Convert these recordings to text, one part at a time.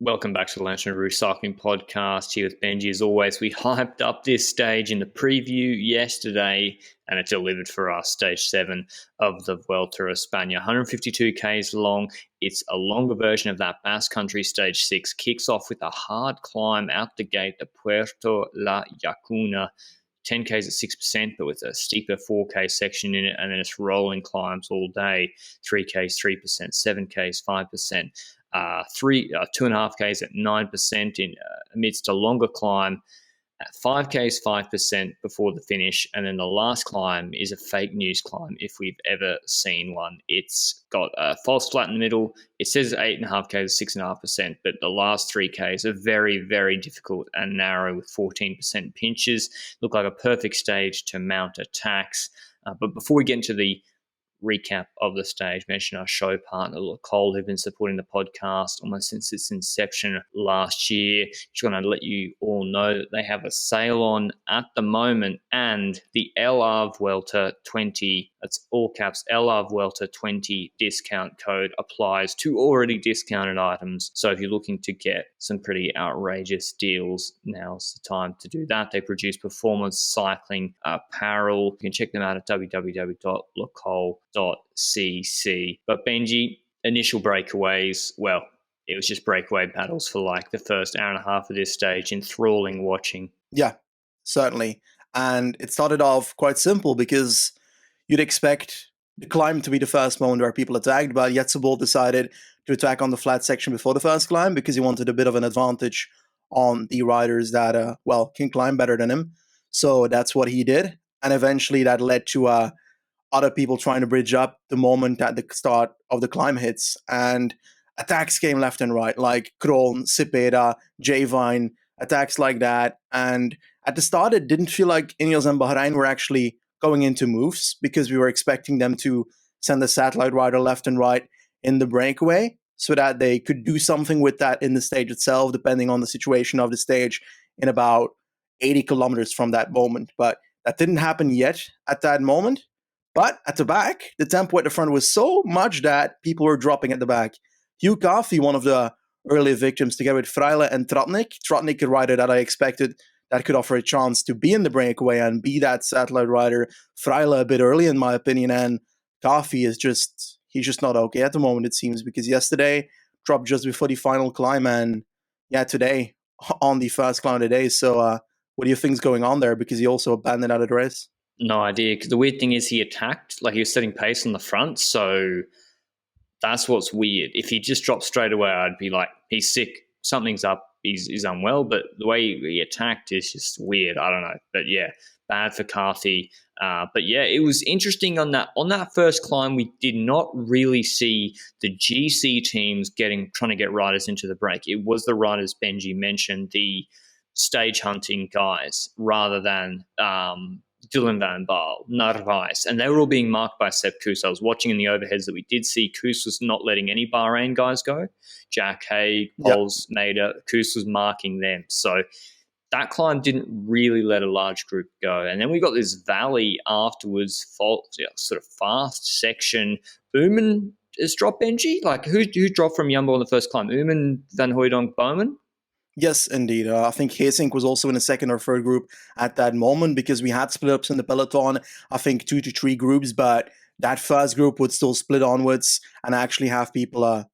Welcome back to the Lanterne Rouge Cycling Podcast. Here with Benji. As always, we hyped up this stage in the preview yesterday, and it delivered for us. Stage 7 of the Vuelta a España, 152 Ks long. It's a longer version of that Basque Country Stage 6. Kicks off with a hard climb out the gate, the Puerto La Llacuna. 10 Ks at 6%, but with a steeper 4K section in it, and then it's rolling climbs all day. 3 Ks, 3%, 7 Ks, 5%. 2.5 Ks at 9% amidst a longer climb at 5 Ks, 5% before the finish. And then the last climb is a fake news climb if we've ever seen one. It's got a false flat in the middle. It says 8.5 Ks, 6.5%, but the last 3 Ks are very, very difficult and narrow with 14% pinches. Look like a perfect stage to mount attacks. But before we get into the recap of the stage, mention our show partner Cole, who've been supporting the podcast almost since its inception last year. Just want to let you all know that they have a sale on at the moment, and the LR Vuelta 20, that's all caps, LR Vuelta 20 discount code applies to already discounted items. So if you're looking to get some pretty outrageous deals, now's the time to do that. They produce performance cycling apparel. You can check them out at www.lacole.cc. But Benji, initial breakaways, well, it was just breakaway battles for like the first hour and a half of this stage. Enthralling watching. Yeah, certainly. And it started off quite simple because you'd expect the climb to be the first moment where people attacked, but Jetsebol decided to attack on the flat section before the first climb because he wanted a bit of an advantage on the riders that, can climb better than him. So that's what he did. And eventually that led to other people trying to bridge up the moment at the start of the climb hits. And attacks came left and right, like Kroon, Cepeda, J-Vine, attacks like that. And at the start, it didn't feel like Ineos and Bahrain were actually going into moves because we were expecting them to send a satellite rider left and right in the breakaway so that they could do something with that in the stage itself, depending on the situation of the stage, in about 80 kilometers from that moment. But that didn't happen yet at that moment. But at the back, the tempo at the front was so much that people were dropping at the back. Hugh Carthy, one of the early victims, together with Freile and Tratnik. Tratnik, a rider that I expected that could offer a chance to be in the breakaway and be that satellite rider. Freile a bit early, in my opinion, and Carthy is he's just not okay at the moment, it seems, because yesterday dropped just before the final climb, and today on the first climb of the day. So what do you think is going on there? Because he also abandoned out of the race. No idea. Because the weird thing is he attacked, like he was setting pace on the front. So that's what's weird. If he just dropped straight away, I'd be like, he's sick, something's up, he's unwell. But the way he attacked is just weird. I don't know. But yeah, bad for Carthy. But yeah, it was interesting on that first climb. We did not really see the GC teams trying to get riders into the break. It was the riders Benji mentioned, the stage hunting guys, rather than Dylan Van Baal, Narvaez, and they were all being marked by Sepp Kuss. I was watching in the overheads that we did see Kuss was not letting any Bahrain guys go. Jack Haig, Pols, Mader, Kuss was marking them. So that climb didn't really let a large group go. And then we got this valley afterwards, sort of fast section. Oomen has dropped, Benji? Like, who dropped from Jumbo on the first climb? Oomen, Van Hooydonk, Bowman? Yes, indeed. I think Geesink was also in the second or third group at that moment because we had split-ups in the peloton, I think 2 to 3 groups, but that first group would still split onwards and actually have people,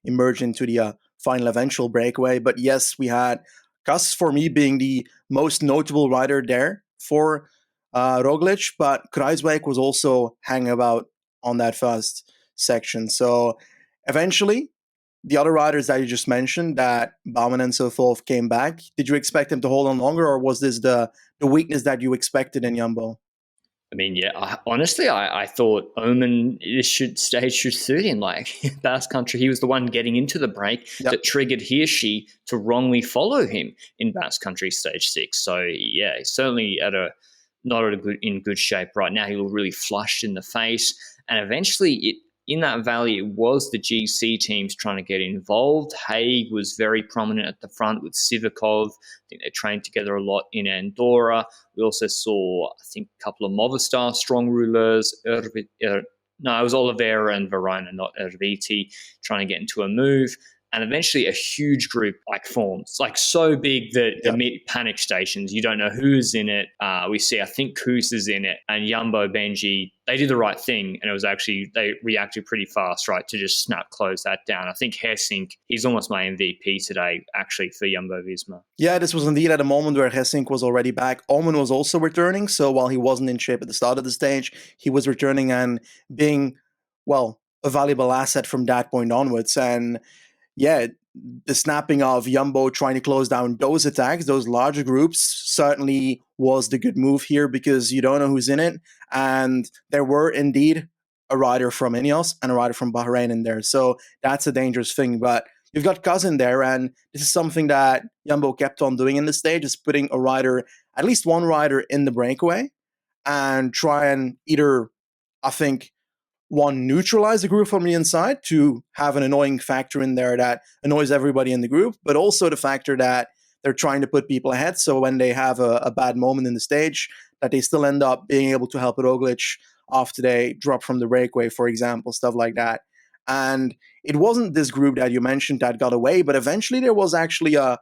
emerge into the final eventual breakaway. But yes, we had Kuss, for me, being the most notable rider there for Roglič, but Kruijswijk was also hanging about on that first section. So eventually, the other riders that you just mentioned, that Bauman and so forth, came back. Did you expect them to hold on longer, or was this the weakness that you expected in Jumbo? I mean, yeah, honestly, I thought Oomen stage should suit him. Like, Basque Country, he was the one getting into the break that triggered Hirschi to wrongly follow him in Basque Country stage 6. So, yeah, he's certainly in good shape right now. He looked really flushed in the face. And eventually, in that valley, it was the GC teams trying to get involved. Haig was very prominent at the front with Sivakov. I think they trained together a lot in Andorra. We also saw, I think, a couple of Movistar strong rouleurs. It was Oliveira and Verona, not Erviti, trying to get into a move. and eventually a huge group like forms, like so big that the panic stations, you don't know who's in it. We see, I think Koos is in it, and Jumbo, Benji, they did the right thing, and it was actually, they reacted pretty fast, right, to just close that down. I think Hessink, he's almost my MVP today, actually, for Jumbo-Visma. Yeah, this was indeed at a moment where Hessink was already back. Omen was also returning, so while he wasn't in shape at the start of the stage, he was returning and being, well, a valuable asset from that point onwards. And yeah, the snapping of Jumbo trying to close down those attacks, those larger groups, certainly was the good move here, because you don't know who's in it. And there were indeed a rider from Ineos and a rider from Bahrain in there. So that's a dangerous thing. But you've got Cousin there, and this is something that Jumbo kept on doing in the stage, is putting a rider, at least one rider, in the breakaway and try and either, I think, one, neutralize the group from the inside to have an annoying factor in there that annoys everybody in the group, but also the factor that they're trying to put people ahead. So when they have a bad moment in the stage, that they still end up being able to help Roglič after they drop from the breakaway, for example, stuff like that. And it wasn't this group that you mentioned that got away, but eventually there was actually a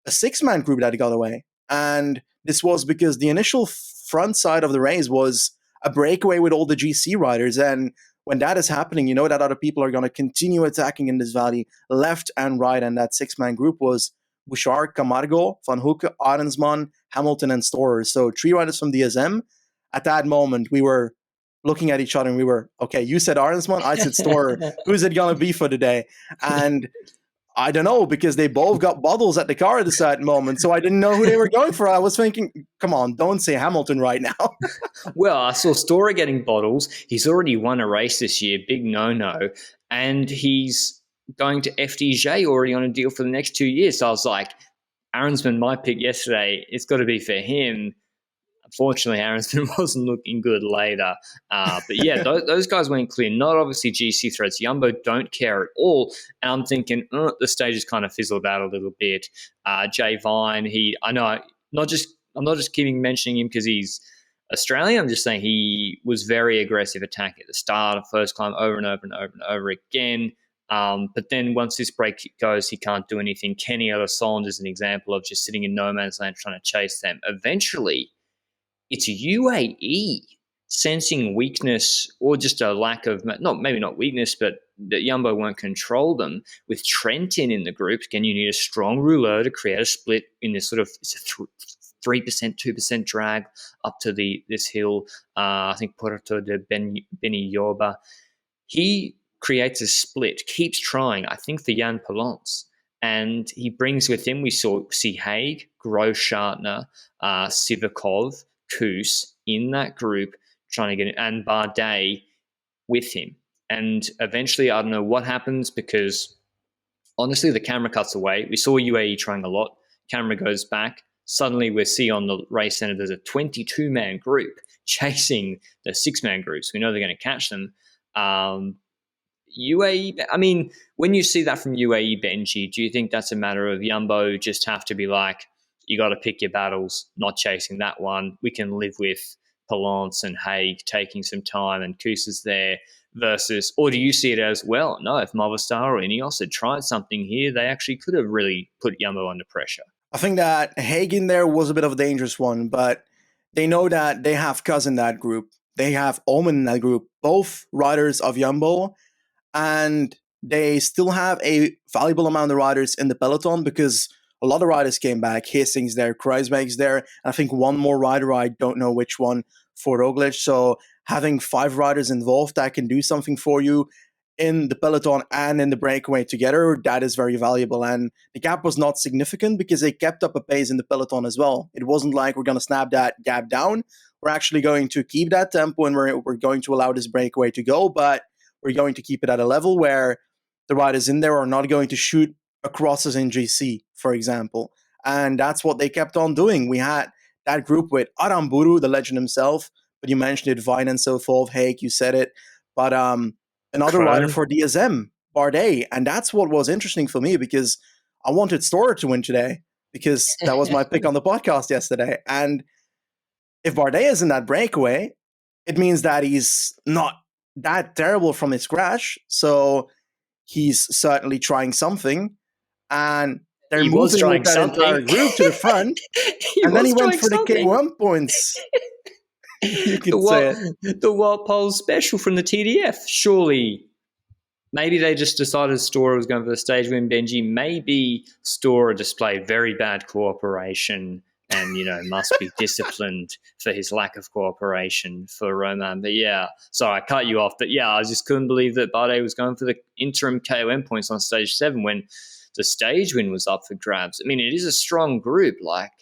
six-man group that got away. And this was because the initial front side of the race was a breakaway with all the GC riders. And when that is happening, you know that other people are going to continue attacking in this valley, left and right. And that six-man group was Bouchard, Camargo, Van Hoeke, Arensman, Hamilton, and Storer. So 3 riders from DSM. At that moment, we were looking at each other and we were, okay, you said Arensman, I said Storer. Who's it going to be for today? And I don't know, because they both got bottles at the car at a certain moment, so I didn't know who they were going for. I was thinking, come on, don't say Hamilton right now. Well, I saw Storer getting bottles. He's already won a race this year, big no-no, and he's going to FDJ already on a deal for the next 2 years. So I was like, Arensman, my pick yesterday, it's got to be for him. Unfortunately, Arensman wasn't looking good later. But yeah, those guys went clear. Not obviously GC threats. Jumbo don't care at all. And I'm thinking, the stage has kind of fizzled out a little bit. Jay Vine, I'm not just mentioning him because he's Australian. I'm just saying he was very aggressive attack at the start of first climb, over and over and over and over again. But then once this break goes, he can't do anything. Kenny Ellison is an example of just sitting in no man's land trying to chase them. Eventually, it's UAE sensing weakness, or just a lack of, maybe not weakness, but that Jumbo won't control them. With Trentin in the group, again, you need a strong rouleur to create a split in this sort of, it's a 3%, 2% drag up to this hill. I think Puerto de Benilloba. He creates a split, keeps trying, I think, for Jan Palance. And he brings with him, we see Haig, Groschartner, Sivakov, Koos in that group trying to get it, and Bardet with him. And eventually, I don't know what happens, because honestly, the camera cuts away. We saw UAE trying a lot. Camera goes back. Suddenly, we see on the race center there's a 22-man group chasing the 6-man groups. We know they're going to catch them. UAE, I mean, when you see that from UAE, Benji, do you think that's a matter of Jumbo just have to be like, you got to pick your battles, not chasing that one? We can live with Palance and Haig taking some time and Koos is there versus, or do you see it as, well, no, if Movistar or Ineos had tried something here, they actually could have really put Jumbo under pressure? I think that Haig in there was a bit of a dangerous one, but they know that they have Cuz in that group. They have Omen in that group, both riders of Jumbo, and they still have a valuable amount of riders in the peloton, because a lot of riders came back. Hastings there, Kruijsbeek's there, and I think one more rider, I don't know which one, for Roglič. So having 5 riders involved that can do something for you in the peloton and in the breakaway together, that is very valuable. And the gap was not significant because they kept up a pace in the peloton as well. It wasn't like we're going to snap that gap down. We're actually going to keep that tempo, and we're going to allow this breakaway to go, but we're going to keep it at a level where the riders in there are not going to shoot across us in GC, for example. And that's what they kept on doing. We had that group with Aramburu, the legend himself, but you mentioned it, Vine and so forth, Haig, you said it. But another rider for DSM, Bardet. And that's what was interesting for me, because I wanted Storer to win today, because that was my pick on the podcast yesterday. And if Bardet is in that breakaway, it means that he's not that terrible from his crash. So he's certainly trying something. And they're He was moving trying with that something. entire group to the front. He And then was he went trying for the something. K1 points. You can say it. The Wild Pole special from the TDF. Surely, maybe they just decided Stora was going for the stage win, Benji. Maybe Stora displayed very bad cooperation and, must be disciplined for his lack of cooperation for Roman. But yeah, sorry, I cut you off. But yeah, I just couldn't believe that Bardet was going for the interim KOM points on stage 7 when the stage win was up for grabs. I mean, it is a strong group. Like,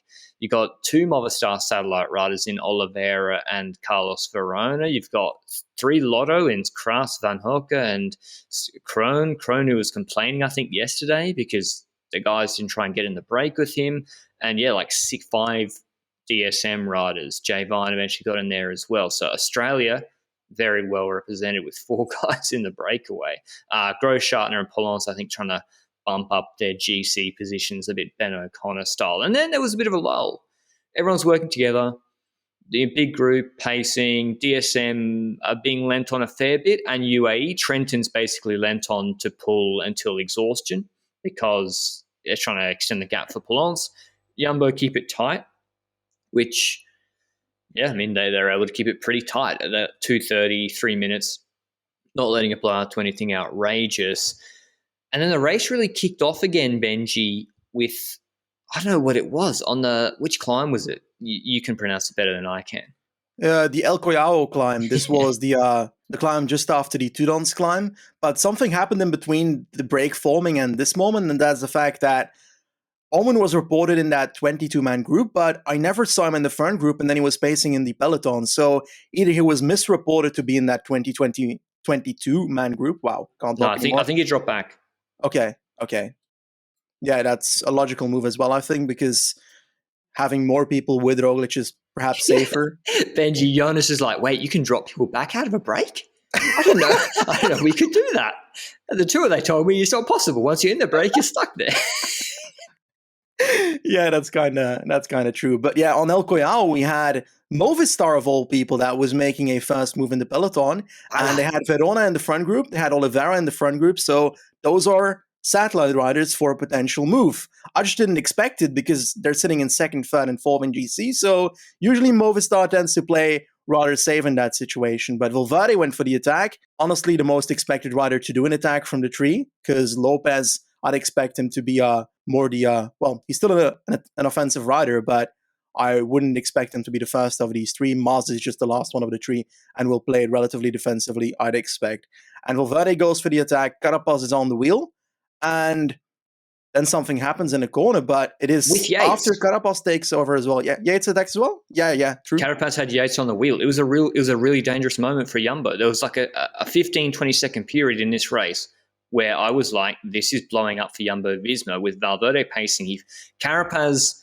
you got 2 Movistar satellite riders in Oliveira and Carlos Verona. You've got 3 Lotto in Kras, Van Hoeke, and Krohn. Krohn, who was complaining, I think, yesterday because the guys didn't try and get in the break with him. And yeah, like 5 DSM riders. Jay Vine eventually got in there as well. So Australia, very well represented with 4 guys in the breakaway. Groschartner and Polons, I think, trying to bump up their GC positions a bit Ben O'Connor style. And then there was a bit of a lull. Everyone's working together. The big group, pacing, DSM are being lent on a fair bit, and UAE, Trenton's basically lent on to pull until exhaustion because they're trying to extend the gap for Polons. Jumbo keep it tight, which, yeah, I mean, they're able to keep it pretty tight at 2:30, 3 minutes, not letting it blow out to anything outrageous. And then the race really kicked off again, Benji, with, I don't know what it was, which climb was it? You can pronounce it better than I can. The El Collao climb. This was the climb just after the Tudons climb. But something happened in between the break forming and this moment, and that's the fact that Owen was reported in that 22-man group, but I never saw him in the front group, and then he was pacing in the peloton. So either he was misreported to be in that 22-man group. Wow, can't talk anymore. I think he dropped back. Okay. Yeah, that's a logical move as well, I think, because having more people with Roglič is perhaps safer. Benji, Jonas is like, wait, you can drop people back out of a break? I don't know. We could do that. And the tour, they told me it's not possible. Once you're in the break, you're stuck there. Yeah, that's kind of true. But yeah, on El Collao, we had Movistar of all people that was making a first move in the peloton, and they had Verona in the front group, they had Oliveira in the front group, so those are satellite riders for a potential move. I just didn't expect it because they're sitting in second, third, and fourth in GC, so usually Movistar tends to play rather safe in that situation. But Valverde went for the attack. Honestly, the most expected rider to do an attack from the tree, because Lopez, I'd expect him to be he's still an offensive rider, but I wouldn't expect him to be the first of these 3. Maz is just the last one of the 3 and will play it relatively defensively, I'd expect. And Valverde goes for the attack. Carapaz is on the wheel, and then something happens in the corner, but it is after Carapaz takes over as well. Yeah, Yates attacks as well? Yeah, true. Carapaz had Yates on the wheel. It was a really dangerous moment for Jumbo. There was like a 15, 20-second period in this race where I was like, this is blowing up for Jumbo-Visma with Valverde pacing. Carapaz,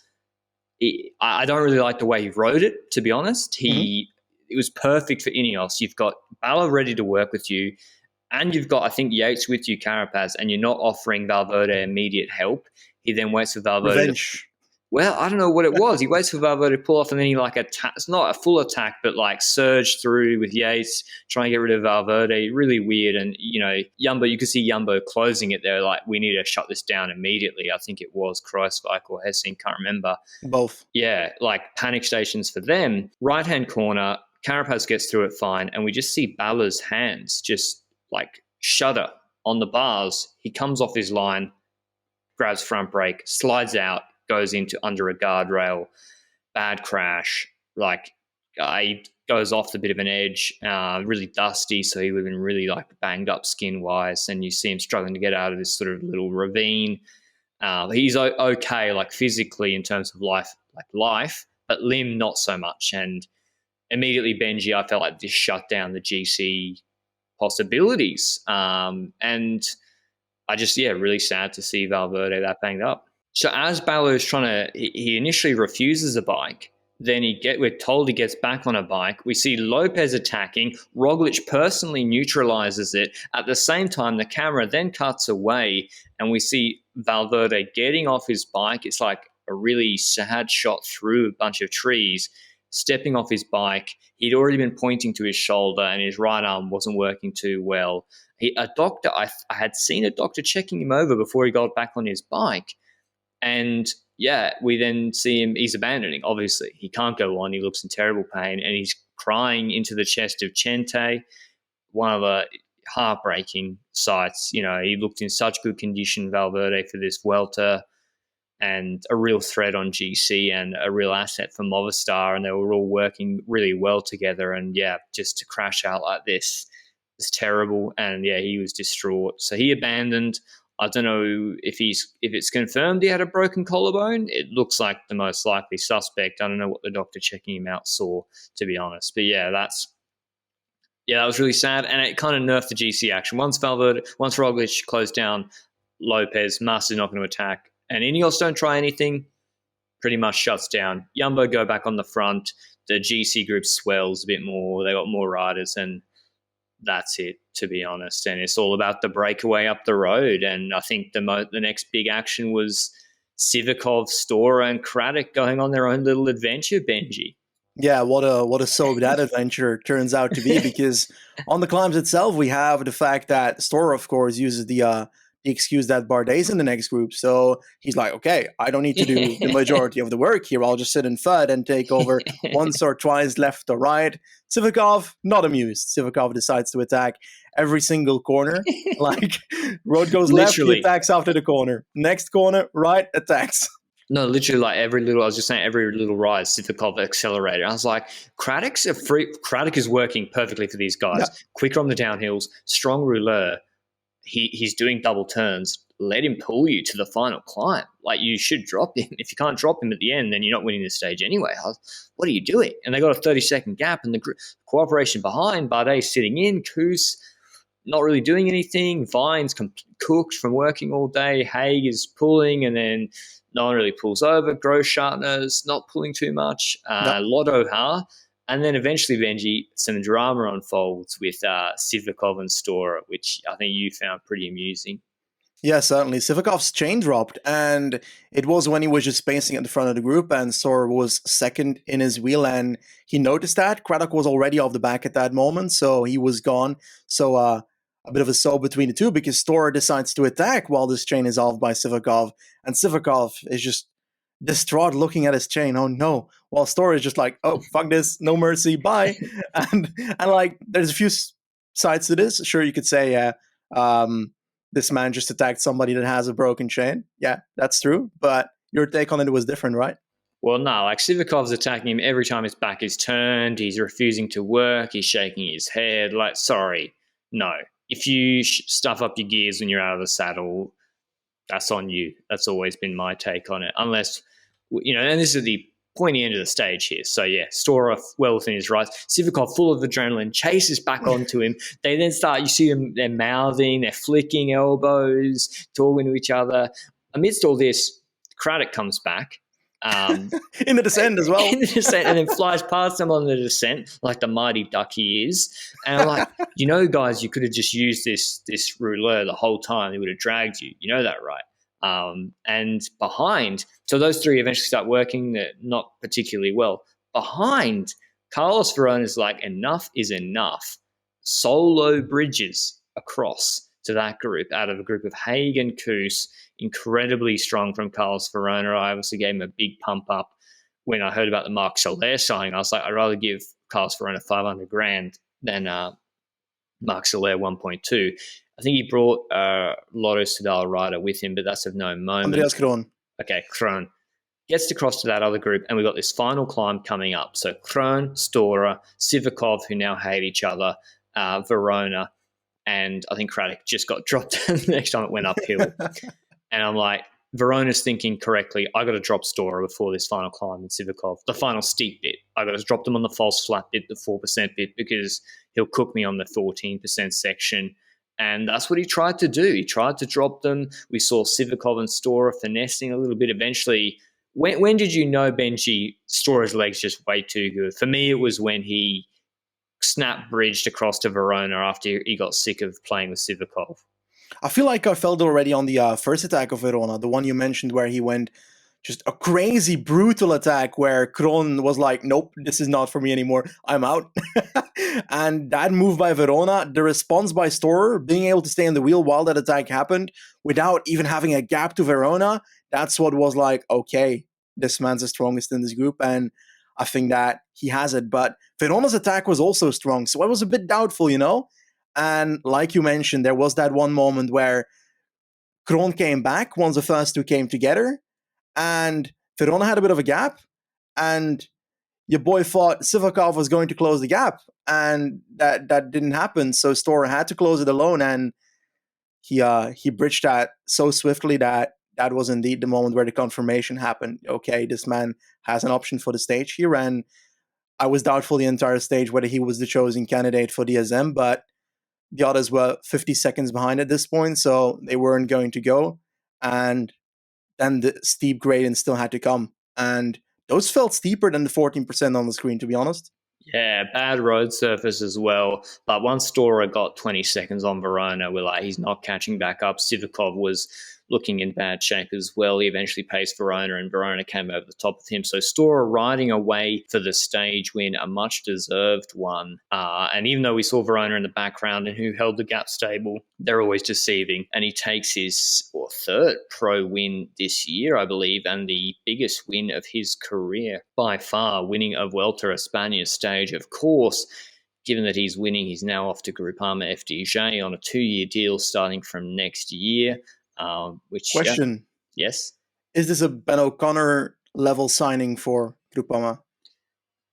I don't really like the way he rode it, to be honest. It was perfect for Ineos. You've got Bala ready to work with you, and you've got, I think, Yates with you, Carapaz, and you're not offering Valverde immediate help. He then waits for Valverde. Revenge. Well, I don't know what it was. He waits for Valverde to pull off, and then he it's not a full attack, but surge through with Yates, trying to get rid of Valverde. Really weird. And, Jumbo, you could see Jumbo closing it there, like, we need to shut this down immediately. I think it was Kruijswijk or Hessing, can't remember. Both. Yeah, panic stations for them. Right-hand corner, Carapaz gets through it fine, and we just see Bala's hands just, shudder on the bars. He comes off his line, grabs front brake, slides out, goes into under a guardrail, bad crash, he goes off a bit of an edge, really dusty, so he would have been really banged up skin-wise, and you see him struggling to get out of this sort of little ravine. He's okay, physically in terms of life, but limb not so much, and immediately Benji, I felt like this shut down the GC possibilities, and I just, really sad to see Valverde that banged up. So as Balo's he initially refuses a bike. Then we're told he gets back on a bike. We see Lopez attacking. Roglič personally neutralizes it. At the same time, the camera then cuts away, and we see Valverde getting off his bike. It's like a really sad shot through a bunch of trees, stepping off his bike. He'd already been pointing to his shoulder, and his right arm wasn't working too well. A doctor, I had seen a doctor checking him over before he got back on his bike. And yeah, we then see him, he's abandoning, obviously. He can't go on, he looks in terrible pain, and he's crying into the chest of Chente, one of the heartbreaking sights. You know, he looked in such good condition, Valverde, for this Vuelta, and a real threat on GC and a real asset for Movistar, and they were all working really well together. And yeah, just to crash out like this is terrible. And yeah, he was distraught. So he abandoned. I don't know if it's confirmed he had a broken collarbone. It looks like the most likely suspect. I don't know what the doctor checking him out saw, to be honest. But yeah, that was really sad, and it kind of nerfed the GC action. Once Roglič closed down Lopez, Master's not going to attack, and Ineos don't try anything, pretty much shuts down. Jumbo go back on the front. The GC group swells a bit more. They got more riders, and that's it, to be honest. And it's all about the breakaway up the road. And I think the next big action was Sivakov, Stora, and Craddock going on their own little adventure, Benji. Yeah, what a soap that adventure turns out to be, because on the climbs itself, we have the fact that Stora, of course, uses the excuse that Bardet's in the next group. So he's like, okay, I don't need to do the majority of the work here. I'll just sit in third and take over once or twice left or right. Sivakov, not amused. Sivakov decides to attack every single corner. Like, road goes left, he attacks after the corner. Next corner, right, attacks. No, literally, like every little rise, Sivakov accelerator. I was like, Craddock is working perfectly for these guys. Yeah. Quicker on the downhills, strong rouleur. He's doing double turns. Let him pull you to the final climb. Like, you should drop him. If you can't drop him at the end, then you're not winning the stage anyway. What are you doing? And they got a 30-second gap, and the cooperation behind, Bardet sitting in, Koos not really doing anything. Vine's cooked from working all day. Haig is pulling, and then no one really pulls over. Großschartner's not pulling too much. Lotto Ha. And then eventually, Benji, some drama unfolds with Sivakov and Stora, which I think you found pretty amusing. Yeah, certainly. Sivakov's chain dropped, and it was when he was just spacing at the front of the group, and Stora was second in his wheel, and he noticed that. Craddock was already off the back at that moment, so he was gone. So a bit of a soap between the two, because Stora decides to attack while this chain is off by Sivakov, and Sivakov is just distraught looking at his chain. Oh no. While Stora is just like, oh, fuck this, no mercy, bye. and like, there's a few sides to this. Sure, you could say, this man just attacked somebody that has a broken chain. Yeah, that's true. But your take on it was different, right? Well, no, like, Sivakov's attacking him every time his back is turned. He's refusing to work. He's shaking his head. Like, sorry, no. If you stuff up your gears when you're out of the saddle, that's on you. That's always been my take on it. Unless, you know, and this is the pointy end of the stage here. So yeah, Stora well within his rights. Sivakov, full of adrenaline, chases back onto him. They then start, you see them, they're mouthing, they're flicking elbows, talking to each other. Amidst all this, Craddock comes back. In the descent as well. In the descent, and then flies past them on the descent like the mighty duck he is. And I'm like, you know, guys, you could have just used this rouleur the whole time. He would have dragged you. You know that, right? And behind, so those three eventually start working not particularly well. Behind, Carlos Verona is like, enough is enough. Solo bridges across to that group out of a group of Haig and Koos, incredibly strong from Carlos Verona. I obviously gave him a big pump up when I heard about the Marc Soler signing. I was like, I'd rather give Carlos Verona 500 grand than Marc Soler 1.2. I think he brought Lotto Soudal rider with him, but that's of no moment. Andreas Krohn. Okay, Krohn. Gets to cross to that other group, and we've got this final climb coming up. So Krohn, Stora, Sivakov, who now hate each other, Verona, and I think Craddock just got dropped the next time it went uphill. And I'm like, Verona's thinking correctly, I got to drop Stora before this final climb, and Sivakov, the final steep bit. I got to drop them on the false flat bit, the 4% bit, because he'll cook me on the 14% section. And that's what he tried to do. He tried to drop them. We saw Sivakov and Stora finessing a little bit. Eventually, when did you know, Benji, Stora's legs just way too good? For me, it was when he snap bridged across to Verona after he got sick of playing with Sivakov. I feel like I felt already on the first attack of Verona, the one you mentioned where he went just a crazy, brutal attack where Kron was like, nope, this is not for me anymore. I'm out. And that move by Verona, the response by Storer, being able to stay in the wheel while that attack happened without even having a gap to Verona, that's what was like, okay, this man's the strongest in this group. And I think that he has it. But Verona's attack was also strong. So I was a bit doubtful, you know? And like you mentioned, there was that one moment where Kron came back once the first two came together, and Verona had a bit of a gap, and your boy thought Sivakov was going to close the gap, and that didn't happen. So Storer had to close it alone, and he bridged that so swiftly that was indeed the moment where the confirmation happened. Okay, this man has an option for the stage here, and I was doubtful the entire stage whether he was the chosen candidate for DSM, but the others were 50 seconds behind at this point, so they weren't going to go. And then the steep gradient still had to come. And those felt steeper than the 14% on the screen, to be honest. Yeah, bad road surface as well. But once Storer got 20 seconds on Verona, we're like, he's not catching back up. Sivakov was looking in bad shape as well. He eventually paced Verona, and Verona came over the top of him. So Storer riding away for the stage win, a much-deserved one. And even though we saw Verona in the background and who held the gap stable, they're always deceiving. And he takes his third pro win this year, I believe, and the biggest win of his career by far, winning a Vuelta España stage. Of course, given that he's winning, he's now off to Groupama FDJ on a 2-year deal starting from next year. Question. Yes? Is this a Ben O'Connor level signing for Groupama?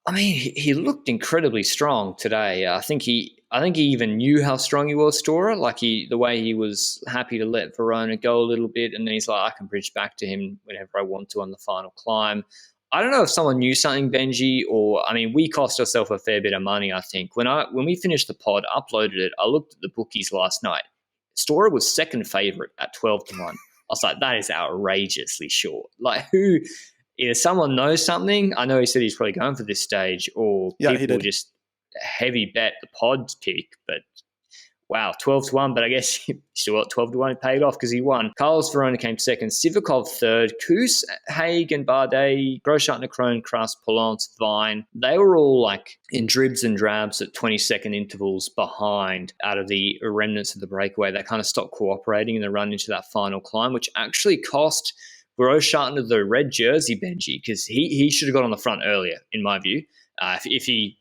I mean, he looked incredibly strong today. I think he even knew how strong he was, Storer. Like the way he was happy to let Verona go a little bit, and then he's like, I can bridge back to him whenever I want to on the final climb. I don't know if someone knew something, Benji, or I mean, we cost ourselves a fair bit of money. I think when we finished the pod, uploaded it, I looked at the bookies last night. Storer was second favorite at 12-1. I was like, that is outrageously short. Like, who? Either someone knows something. I know he said he's probably going for this stage, or people just heavy bet the pod's pick. But wow, 12-1. But I guess he still got 12-1. It paid off because he won. Carlos Verona came second. Sivakov third. Kuss, Haig, and Bardet, Grosjean, Krohn, Kras, Polance, Vine. They were all like in dribs and drabs at 20-second intervals behind out of the remnants of the breakaway. They kind of stopped cooperating in the run into that final climb, which actually cost Grosjean the red jersey, Benji, because he should have got on the front earlier, in my view. If he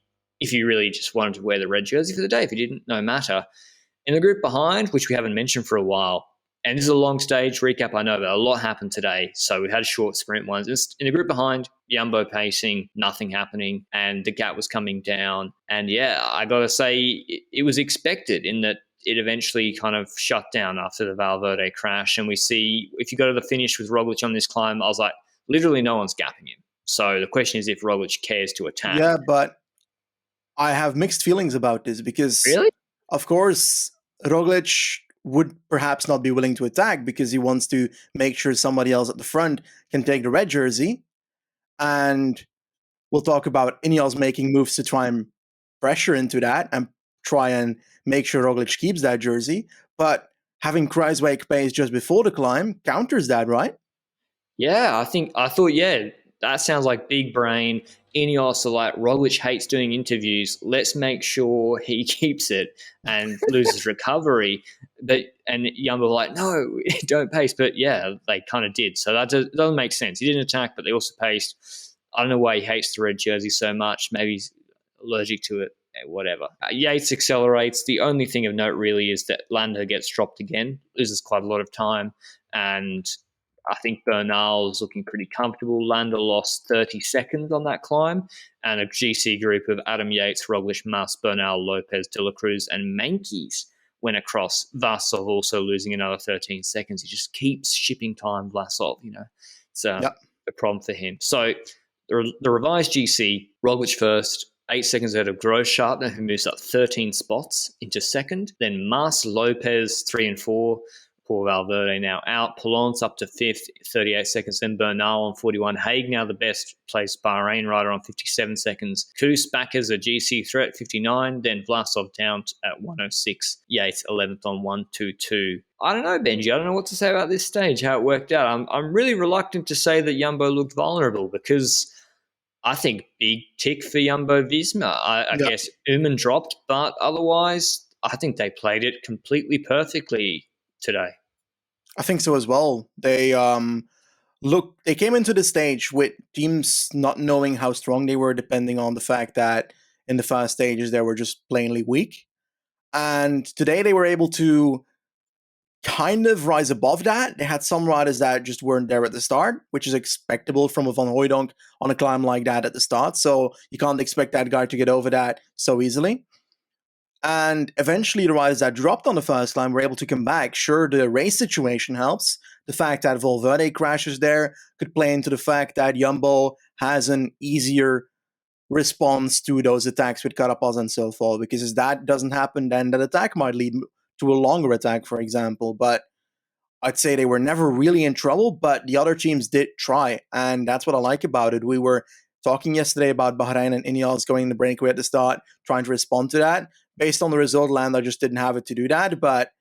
really just wanted to wear the red jersey for the day, if he didn't, no matter. In the group behind, which we haven't mentioned for a while, and this is a long stage recap, I know, but a lot happened today. So we had short sprint ones. In the group behind, Jumbo pacing, nothing happening, and the gap was coming down. And yeah, I got to say, it was expected in that it eventually kind of shut down after the Valverde crash. And we see, if you go to the finish with Roglič on this climb, I was like, literally no one's gapping him. So the question is if Roglič cares to attack. Yeah, but I have mixed feelings about this because, really? Of course, Roglič would perhaps not be willing to attack because he wants to make sure somebody else at the front can take the red jersey. And we'll talk about Ineos making moves to try and pressure into that and try and make sure Roglič keeps that jersey. But having Kruijswijk pace just before the climb counters that, right? Yeah, I thought, that sounds like big brain. Ineos are like, Roglič hates doing interviews. Let's make sure he keeps it and loses recovery. And Jumbo were like, no, don't pace. But yeah, they kind of did. So that doesn't make sense. He didn't attack, but they also paced. I don't know why he hates the red jersey so much. Maybe he's allergic to it. Whatever. Yates accelerates. The only thing of note really is that Landa gets dropped again, loses quite a lot of time, and I think Bernal is looking pretty comfortable. Landa lost 30 seconds on that climb, and a GC group of Adam Yates, Roglič, Mas, Bernal, Lopez, De La Cruz, and Menkes went across. Vlasov also losing another 13 seconds. He just keeps shipping time, Vlasov, It's a problem for him. So the revised GC, Roglič first, 8 seconds ahead of Grosjean, who moves up 13 spots into second. Then Mas, Lopez, 3 and 4. Poor Valverde now out. Polon's up to 5th, 38 seconds. Then Bernal on 41. Haig now the best placed Bahrain rider on 57 seconds. Koos back as a GC threat, 59. Then Vlasov down at 106. Yates 11th on 122. I don't know, Benji. I don't know what to say about this stage, how it worked out. I'm really reluctant to say that Jumbo looked vulnerable because I think big tick for Jumbo-Visma. I guess Uman dropped, but otherwise I think they played it completely perfectly today. I think so as well. They came into the stage with teams not knowing how strong they were, depending on the fact that in the first stages they were just plainly weak. And today they were able to kind of rise above that. They had some riders that just weren't there at the start, which is expectable from a Van Hooijdonk on a climb like that at the start. So you can't expect that guy to get over that so easily. And eventually the riders that dropped on the first climb were able to come back. Sure, the race situation helps. The fact that Valverde crashes there could play into the fact that Jumbo has an easier response to those attacks with Carapaz and so forth. Because if that doesn't happen, then that attack might lead to a longer attack, for example. But I'd say they were never really in trouble, but the other teams did try. And that's what I like about it. We were talking yesterday about Bahrain and Ineos going in the breakaway at the start, trying to respond to that. Based on the result, Landa just didn't have it to do that. But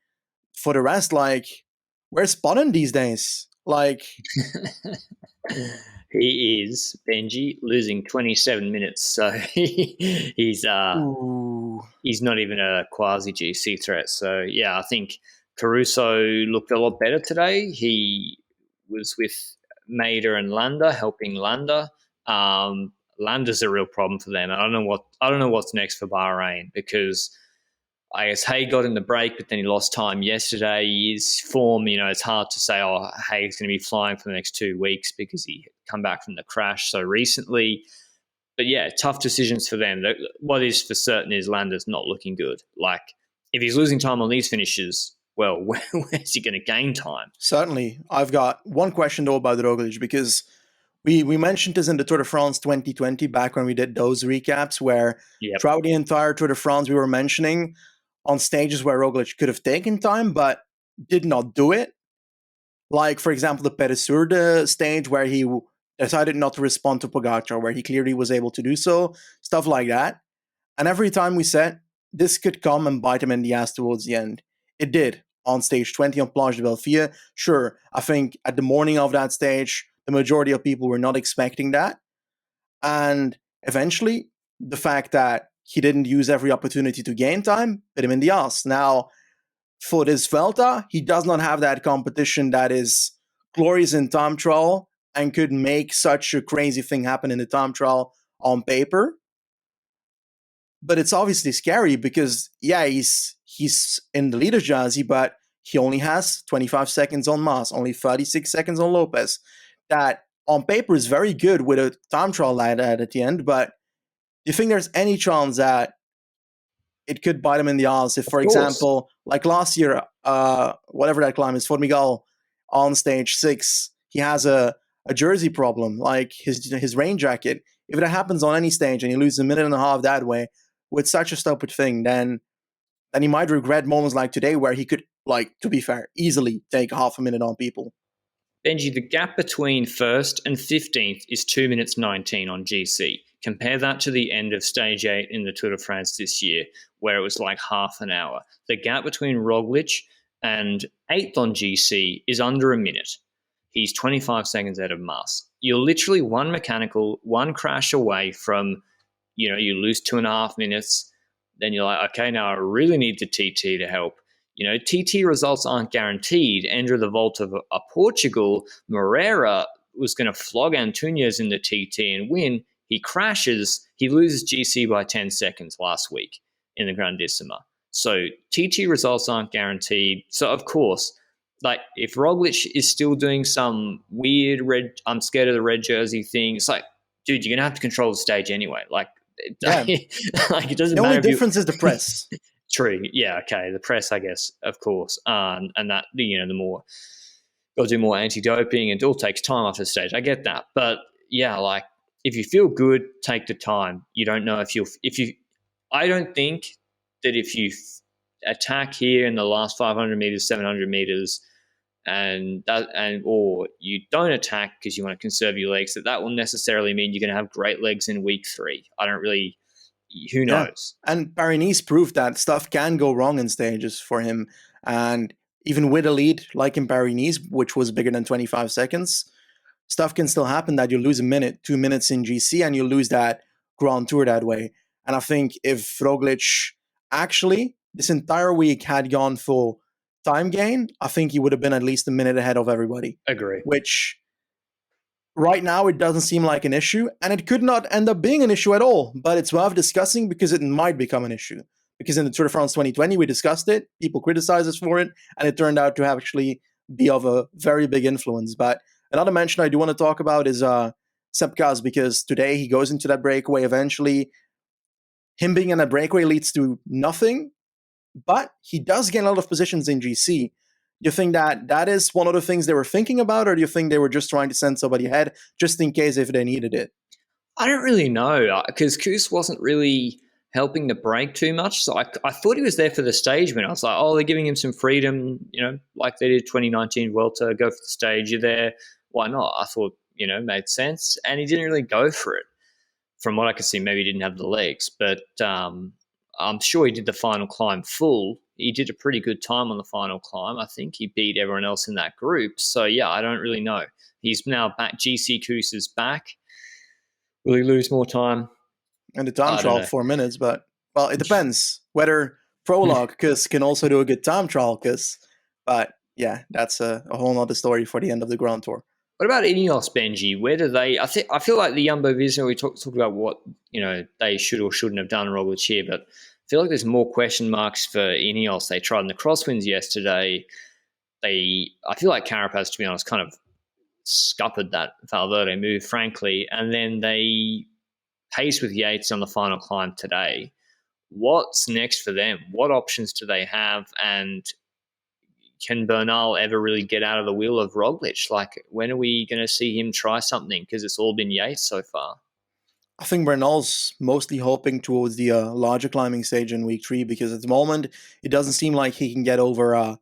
for the rest, where's Sponnen these days? He is, Benji, losing 27 minutes. So he's not even a quasi GC threat. So, yeah, I think Caruso looked a lot better today. He was with Mader and Landa, helping Landa. Landa's a real problem for them. I don't know what's next for Bahrain because I guess Hay got in the break, but then he lost time yesterday. His form, it's hard to say, Hay's going to be flying for the next 2 weeks because he had come back from the crash so recently. But yeah, tough decisions for them. What is for certain is Landa's not looking good. If he's losing time on these finishes, well, where's he going to gain time? Certainly. I've got one question though about Roglič because we mentioned this in the Tour de France 2020 back when we did those recaps where throughout the entire Tour de France we were mentioning on stages where Roglič could have taken time but did not do it. Like, for example, the Peresurde stage where he decided not to respond to Pogacar, where he clearly was able to do so, stuff like that. And every time we said, this could come and bite him in the ass towards the end. It did. On stage 20 on Plage de Belleville, sure, I think at the morning of that stage, the majority of people were not expecting that. And eventually, the fact that he didn't use every opportunity to gain time bit him in the ass. Now, for this Vuelta, he does not have that competition that is glorious in time trial and could make such a crazy thing happen in the time trial on paper. But it's obviously scary because, he's in the leader's jersey, but he only has 25 seconds on Mas, only 36 seconds on Lopez. That on paper is very good with a time trial like that at the end, but do you think there's any chance that it could bite him in the ass if, for example, like last year, whatever that climb is, Fort Miguel on stage 6, he has a jersey problem, like his rain jacket. If it happens on any stage and he loses a minute and a half that way with such a stupid thing, then he might regret moments like today where he could, to be fair, easily take half a minute on people. Benji, the gap between 1st and 15th is 2 minutes 19 on GC. Compare that to the end of stage 8 in the Tour de France this year, where it was like half an hour. The gap between Roglič and 8th on GC is under a minute. He's 25 seconds ahead of Mas. You're literally one mechanical, one crash away from, you lose 2.5 minutes. Then you're like, okay, now I really need the TT to help. TT results aren't guaranteed. Enter the Volta of Portugal. Moreira was going to flog Antunes in the TT and win. He crashes. He loses GC by 10 seconds last week in the Grandissima. So TT results aren't guaranteed. So, of course, if Roglič is still doing some weird I'm scared of the red jersey thing, it's like, dude, you're going to have to control the stage anyway. It doesn't matter. The only difference is the press. True. Yeah. Okay. The press, I guess, of course, and that the more got to do more anti-doping, and it all takes time after the stage. I get that, but yeah, if you feel good, take the time. You don't know if you. I don't think that if you attack here in the last 500 meters, 700 meters, or you don't attack because you want to conserve your legs, that will necessarily mean you're going to have great legs in week 3. I don't really. Who knows? Yeah. And Paris-Nice proved that stuff can go wrong in stages for him. And even with a lead, like in Paris-Nice, which was bigger than 25 seconds, stuff can still happen that you lose a minute, 2 minutes in GC, and you lose that Grand Tour that way. And I think if Roglič actually this entire week had gone for time gain, I think he would have been at least a minute ahead of everybody. Agree. Which right now it doesn't seem like an issue, and it could not end up being an issue at all. But it's worth discussing because it might become an issue. Because in the Tour de France 2020, we discussed it, people criticized us for it, and it turned out to actually be of a very big influence. But another mention I do want to talk about is Sepkas, because today he goes into that breakaway eventually. Him being in that breakaway leads to nothing, but he does gain a lot of positions in GC. Do you think that is one of the things they were thinking about, or do you think they were just trying to send somebody ahead just in case if they needed it? I don't really know, because Kuss wasn't really helping the break too much. So I thought he was there for the stage win. I was like, they're giving him some freedom, like they did 2019 Vuelta, go for the stage, you're there. Why not? I thought, made sense. And he didn't really go for it. From what I could see, maybe he didn't have the legs. But I'm sure he did the final climb full. He did a pretty good time on the final climb. I think he beat everyone else in that group. So, yeah, I don't really know. He's now back. GC Kuss is back. Will he lose more time? And the time trial, 4 minutes. But, well, it depends whether Prologue Kuss can also do a good time trial Kuss. But, yeah, that's a whole other story for the end of the Grand Tour. What about Ineos, Benji? Where do they? I feel like the Jumbo Visma. We talked about what they should or shouldn't have done Roglič here, but I feel like there's more question marks for Ineos. They tried in the crosswinds yesterday. I feel like Carapaz, to be honest, kind of scuppered that Valverde move, frankly, and then they paced with Yates on the final climb today. What's next for them? What options do they have? And can Bernal ever really get out of the wheel of Roglič? Like, when are we going to see him try something? Because it's all been Yates so far. I think Bernal's mostly hoping towards the larger climbing stage in week 3, because at the moment it doesn't seem like he can get over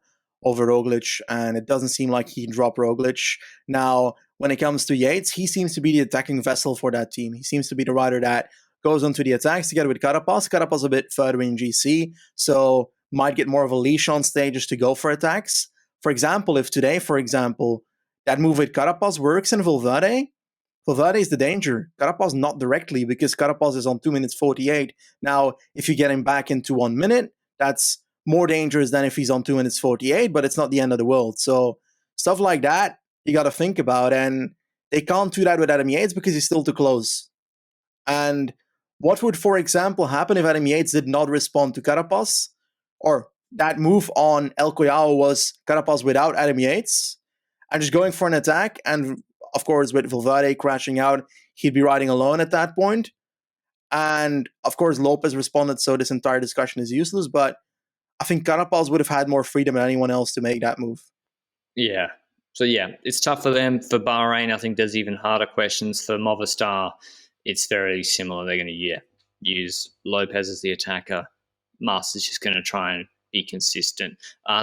Roglič, and it doesn't seem like he can drop Roglič. Now, when it comes to Yates, he seems to be the attacking vessel for that team. He seems to be the rider that goes onto the attacks together with Carapaz. Carapaz a bit further in GC, so might get more of a leash on stages to go for attacks. For example, if today, that move with Carapaz works in Valverde is the danger. Carapaz not directly, because Carapaz is on 2 minutes 48. Now, if you get him back into 1 minute, that's more dangerous than if he's on 2 minutes 48, but it's not the end of the world. So stuff like that, you got to think about. And they can't do that with Adam Yates because he's still too close. And what would, for example, happen if Adam Yates did not respond to Carapaz? Or that move on El Collao was Carapaz without Adam Yates and just going for an attack. And of course, with Valverde crashing out, he'd be riding alone at that point. And of course, Lopez responded, so this entire discussion is useless. But I think Carapaz would have had more freedom than anyone else to make that move. Yeah. So, yeah, it's tough for them. For Bahrain, I think there's even harder questions. For Movistar, it's very similar. They're going to use Lopez as the attacker. Mas is just going to try and be consistent.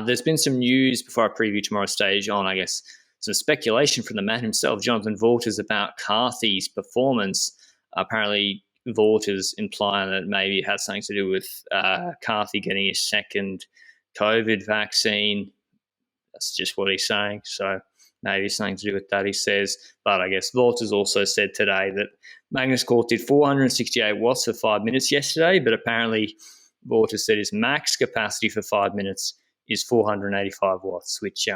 There's been some news before I preview tomorrow's stage on, I guess, some speculation from the man himself, Jonathan Vaughters, about Carthy's performance. Apparently, Vaughters implying that maybe it has something to do with Carthy getting his second COVID vaccine. That's just what he's saying. So maybe something to do with that, he says. But I guess Vaughters also said today that Magnus Cort did 468 watts for 5 minutes yesterday, but apparently Vaughters said his max capacity for 5 minutes is 485 watts, which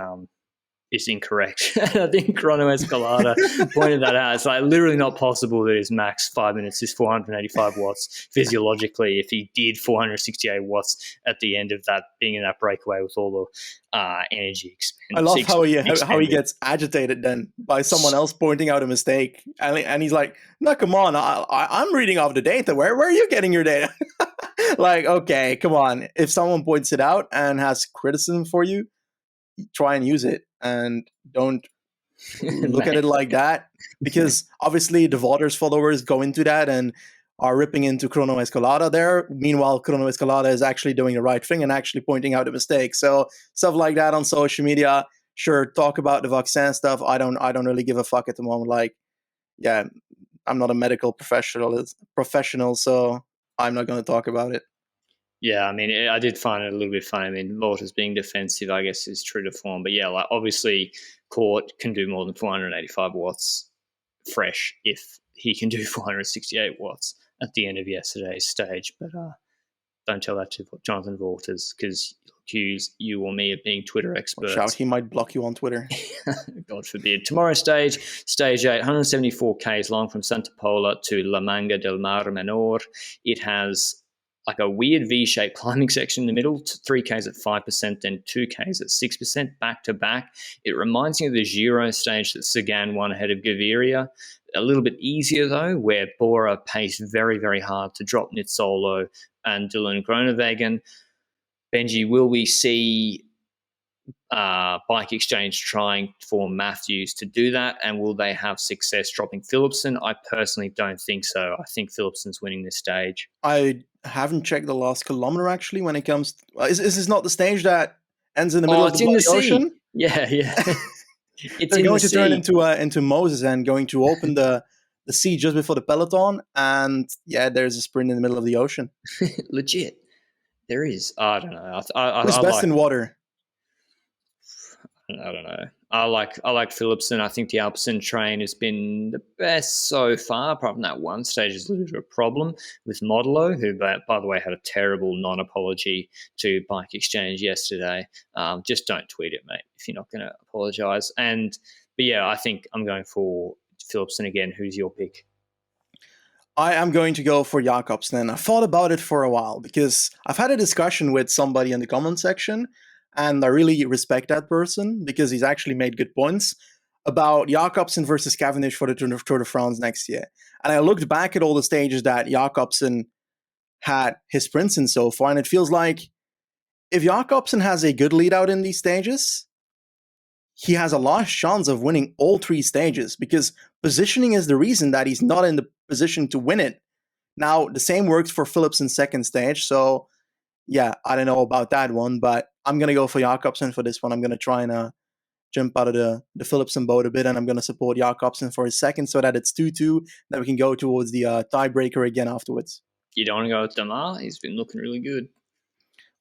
is incorrect. I think Chrono Escalada pointed that out. It's like literally not possible that his max 5 minutes is 485 watts physiologically if he did 468 watts at the end of that, being in that breakaway with all the energy expended. I love how he gets agitated then by someone else pointing out a mistake. And he's like, no, come on, I'm reading off the data. Where are you getting your data? Like, okay, come on. If someone points it out and has criticism for you, try and use it and don't look at it like that, because obviously the Vaughters followers go into that and are ripping into Chrono Escalada there. Meanwhile, Chrono Escalada is actually doing the right thing and actually pointing out a mistake. So stuff like that on social media, sure, talk about the vaccine stuff. I don't really give a fuck at the moment. Like, yeah, I'm not a medical professional, so I'm not going to talk about it. Yeah, I mean, I did find it a little bit funny. I mean, Volta's being defensive, I guess, is true to form. But yeah, like obviously, Court can do more than 485 watts fresh if he can do 468 watts at the end of yesterday's stage. But don't tell that to Jonathan Walters, because accuse you or me of being Twitter experts. Watch out, he might block you on Twitter. God forbid. Tomorrow's stage 8, 174 k's long from Santa Pola to La Manga del Mar Menor. It has like a weird V-shaped climbing section in the middle, 3 k's at 5%, then 2 k's at 6%, back to back. It reminds me of the Giro stage that Sagan won ahead of Gaviria. A little bit easier though, where Bora paced very, very hard to drop Nizzolo and Dylan Groenewegen. Benji, will we see Bike Exchange trying for Matthews to do that, and will they have success dropping Philipsen? I personally don't think so. I think Philipsen's winning this stage. I haven't checked the last kilometer actually. When it comes, is this not the stage that ends in the middle of the ocean? Yeah. It's going to turn into Moses and going to open the sea just before the peloton, and yeah, there's a sprint in the middle of the ocean. Legit, there is. I don't know. Who's best in water? I don't know. I like Philipsen. I think the Alpecin train has been the best so far, apart from that one stage is a little bit of a problem with Modelo, who, by the way, had a terrible non-apology to Bike Exchange yesterday. Just don't tweet it, mate, if you're not going to apologise. But yeah, I think I'm going for Philipsen again. Who's your pick? I am going to go for Jakobsen. I thought about it for a while because I've had a discussion with somebody in the comment section, and I really respect that person because he's actually made good points about Jakobsen versus Cavendish for the Tour de France next year. And I looked back at all the stages that Jakobsen had his sprints in so far, and it feels like if Jakobsen has a good lead out in these stages, he has a large chance of winning all 3 stages because positioning is the reason that he's not in the position to win it. Now, the same works for Philipsen's second stage, so yeah, I don't know about that one, but I'm going to go for Jakobsen for this one. I'm going to try and jump out of the Philipsen boat a bit, and I'm going to support Jakobsen for his second so that it's 2-2, that we can go towards the tiebreaker again afterwards. You don't want to go with Damar? He's been looking really good.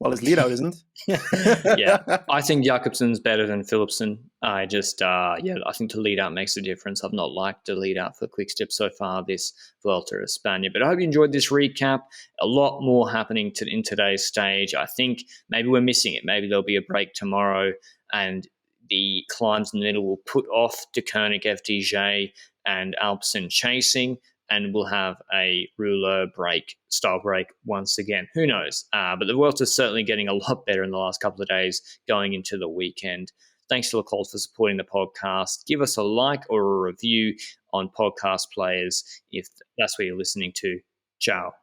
Well, his lead out isn't. Yeah, I think Jakobsen's better than Philipsen. I think the lead out makes a difference. I've not liked the lead out for Quickstep so far this Vuelta a España, but I hope you enjoyed this recap. A lot more happening in today's stage. I think maybe we're missing it. Maybe there'll be a break tomorrow, and the climbs in the middle will put off De Koenig, FDJ, and Alpecin chasing, and we'll have a Rouleau style break once again. Who knows? But the Vuelta is certainly getting a lot better in the last couple of days going into the weekend. Thanks to Lacole for supporting the podcast. Give us a like or a review on podcast players if that's what you're listening to. Ciao.